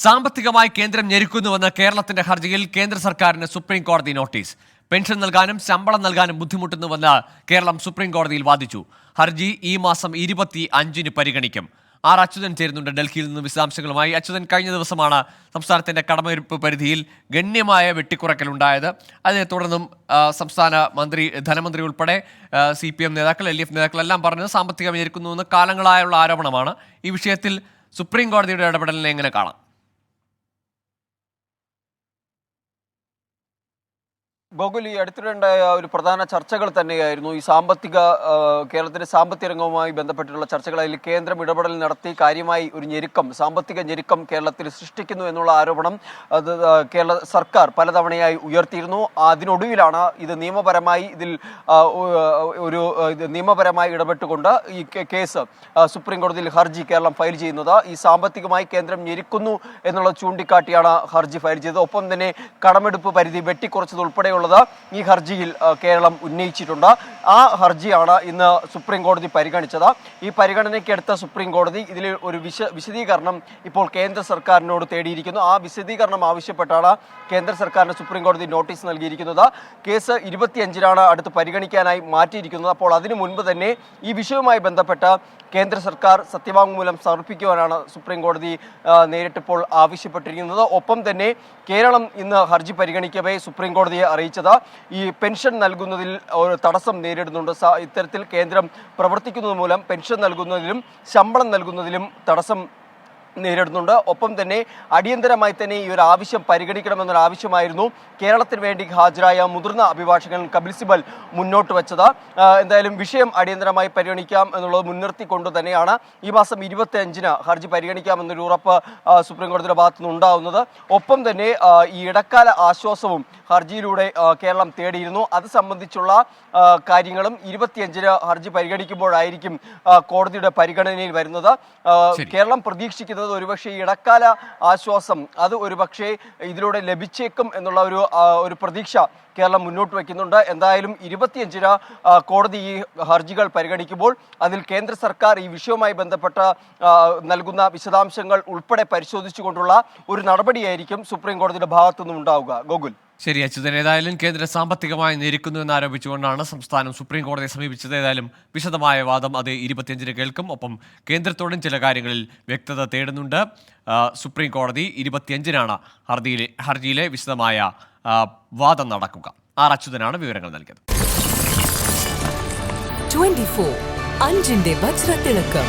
സാമ്പത്തികമായി കേന്ദ്രം ഞെരുക്കുന്നുവെന്ന് കേരളത്തിന്റെ ഹർജിയിൽ കേന്ദ്ര സർക്കാരിന് സുപ്രീം കോടതി നോട്ടീസ്. പെൻഷൻ നൽകാനും ശമ്പളം നൽകാനും ബുദ്ധിമുട്ടുന്നുവെന്ന് കേരളം സുപ്രീം കോടതിയിൽ വാദിച്ചു. ഹർജി ഈ മാസം 25-ന് പരിഗണിക്കും. ആർ അച്യുതൻ ചേരുന്നുണ്ട് ഡൽഹിയിൽ നിന്ന് വിശദാംശങ്ങളുമായി. അച്യുതൻ, കഴിഞ്ഞ ദിവസമാണ് സംസ്ഥാനത്തിന്റെ കടമെടുപ്പ് പരിധിയിൽ ഗണ്യമായ വെട്ടിക്കുറയ്ക്കലുണ്ടായത്. അതിനെ തുടർന്നും സംസ്ഥാന ധനമന്ത്രി ഉൾപ്പെടെ CPM നേതാക്കൾ, LDF നേതാക്കളെല്ലാം പറഞ്ഞത് സാമ്പത്തികം ഞെരുക്കുന്നുവെന്ന് കാലങ്ങളായുള്ള ആരോപണമാണ്. ഈ വിഷയത്തിൽ സുപ്രീം കോടതിയുടെ ഇടപെടലിനെ എങ്ങനെ കാണാം? ഗോകുൽ, ഈ അടുത്തിടെയുണ്ടായ ഒരു പ്രധാന ചർച്ചകൾ തന്നെയായിരുന്നു ഈ കേരളത്തിന്റെ സാമ്പത്തിക രംഗവുമായി ബന്ധപ്പെട്ടിട്ടുള്ള ചർച്ചകൾ. അതിൽ കേന്ദ്രം ഇടപെടൽ നടത്തി കാര്യമായി ഒരു സാമ്പത്തിക ഞെരുക്കം കേരളത്തിൽ സൃഷ്ടിക്കുന്നു എന്നുള്ള ആരോപണം കേരള സർക്കാർ പലതവണയായി ഉയർത്തിയിരുന്നു. അതിനൊടുവിലാണ് ഇത് നിയമപരമായി ഇടപെട്ടുകൊണ്ട് ഈ കേസ് സുപ്രീം കോടതിയിൽ ഹർജി കേരളം ഫയൽ ചെയ്യുന്നത്. ഈ സാമ്പത്തികമായി കേന്ദ്രം ഞെരുക്കുന്നു എന്നുള്ളത് ചൂണ്ടിക്കാട്ടിയാണ് ഹർജി ഫയൽ ചെയ്തത്. ഒപ്പം തന്നെ കടമെടുപ്പ് പരിധി വെട്ടിക്കുറച്ചതുൾപ്പെടെയുള്ള ഈ ഹർജിയിൽ കേരളം ഉന്നയിച്ചിട്ടുണ്ട്. ആ ഹർജിയാണ് ഇന്ന് സുപ്രീം കോടതി പരിഗണിച്ചത്. ഈ പരിഗണനയ്ക്കെടുത്ത സുപ്രീം കോടതി ഇതിൽ ഒരു വിശദീകരണം ഇപ്പോൾ കേന്ദ്ര സർക്കാരിനോട് തേടിയിരിക്കുന്നു. ആ വിശദീകരണം ആവശ്യപ്പെട്ടാണ് കേന്ദ്ര സർക്കാരിന് സുപ്രീം കോടതി നോട്ടീസ് നൽകിയിരിക്കുന്നത്. കേസ് 25-നാണ് അടുത്ത് പരിഗണിക്കാനായി മാറ്റിയിരിക്കുന്നത്. അപ്പോൾ അതിനു മുൻപ് തന്നെ ഈ വിഷയവുമായി ബന്ധപ്പെട്ട് കേന്ദ്ര സർക്കാർ സത്യവാങ്മൂലം സമർപ്പിക്കുവാനാണ് സുപ്രീം കോടതി നേരിട്ടിപ്പോൾ ആവശ്യപ്പെട്ടിരിക്കുന്നത്. ഒപ്പം തന്നെ കേരളം ഇന്ന് ഹർജി പരിഗണിക്കവേ സുപ്രീം കോടതിയെ അറിയിച്ചത് ഈ പെൻഷൻ നൽകുന്നതിൽ ഒരു തടസ്സം നേരിടുന്നുണ്ട്. ഇത്തരത്തിൽ കേന്ദ്രം പ്രവർത്തിക്കുന്നത് മൂലം പെൻഷൻ നൽകുന്നതിലും ശമ്പളം നൽകുന്നതിലും തടസ്സം നേരിടുന്നുണ്ട്. ഒപ്പം തന്നെ അടിയന്തരമായി തന്നെ ഈ ഒരു ആവശ്യം പരിഗണിക്കണമെന്നൊരു ആവശ്യമായിരുന്നു കേരളത്തിന് വേണ്ടി ഹാജരായ മുതിർന്ന അഭിഭാഷകൻ കപിൽ സിബൽ മുന്നോട്ട് വെച്ചത്. എന്തായാലും വിഷയം അടിയന്തരമായി പരിഗണിക്കാം എന്നുള്ളത് മുൻനിർത്തിക്കൊണ്ട് തന്നെയാണ് ഈ മാസം 25-ന് ഹർജി പരിഗണിക്കാമെന്നൊരു ഉറപ്പ് സുപ്രീം കോടതിയുടെ ഭാഗത്തുനിന്ന് ഉണ്ടാവുന്നത്. ഒപ്പം തന്നെ ഈ ഇടക്കാല ആശ്വാസവും ഹർജിയിലൂടെ കേരളം തേടിയിരുന്നു. അത് സംബന്ധിച്ചുള്ള കാര്യങ്ങളും 25-ന് ഹർജി പരിഗണിക്കുമ്പോഴായിരിക്കും കോടതിയുടെ പരിഗണനയിൽ വരുന്നത്. കേരളം പ്രതീക്ഷിക്കുന്നത് ഒരുപക്ഷെ ഇടക്കാല ആശ്വാസം അത് ഒരുപക്ഷെ ഇതിലൂടെ ലഭിച്ചേക്കും എന്നുള്ള ഒരു പ്രതീക്ഷ കേരളം മുന്നോട്ട് വയ്ക്കുന്നുണ്ട്. എന്തായാലും 25-ന് കോടതി ഈ ഹർജികൾ പരിഗണിക്കുമ്പോൾ അതിൽ കേന്ദ്ര സർക്കാർ ഈ വിഷയവുമായി ബന്ധപ്പെട്ട നൽകുന്ന വിശദാംശങ്ങൾ ഉൾപ്പെടെ പരിശോധിച്ചുകൊണ്ടുള്ള ഒരു നടപടിയായിരിക്കും സുപ്രീം കോടതിയുടെ ഭാഗത്തുനിന്നും ഉണ്ടാവുക. ഗോകുൽ, ശരി അച്യുതൻ, ഏതായാലും കേന്ദ്ര സാമ്പത്തികമായി ഞെരുക്കുന്നു എന്നാരോപിച്ചുകൊണ്ടാണ് സംസ്ഥാനം സുപ്രീം കോടതിയെ സമീപിച്ചത്. ഏതായാലും വിശദമായ വാദം അത് 25-ന് കേൾക്കും. ഒപ്പം കേന്ദ്രത്തോടും ചില കാര്യങ്ങളിൽ വ്യക്തത തേടുന്നുണ്ട്. സുപ്രീം കോടതി 25-നാണ് ഹർജിയിലെ വിശദമായ വാദം നടക്കുക. ആർ അച്യുതനാണ് വിവരങ്ങൾ നൽകിയത്. 24 അഞ്ചിന്റെ വജ്രത്തിളക്കം.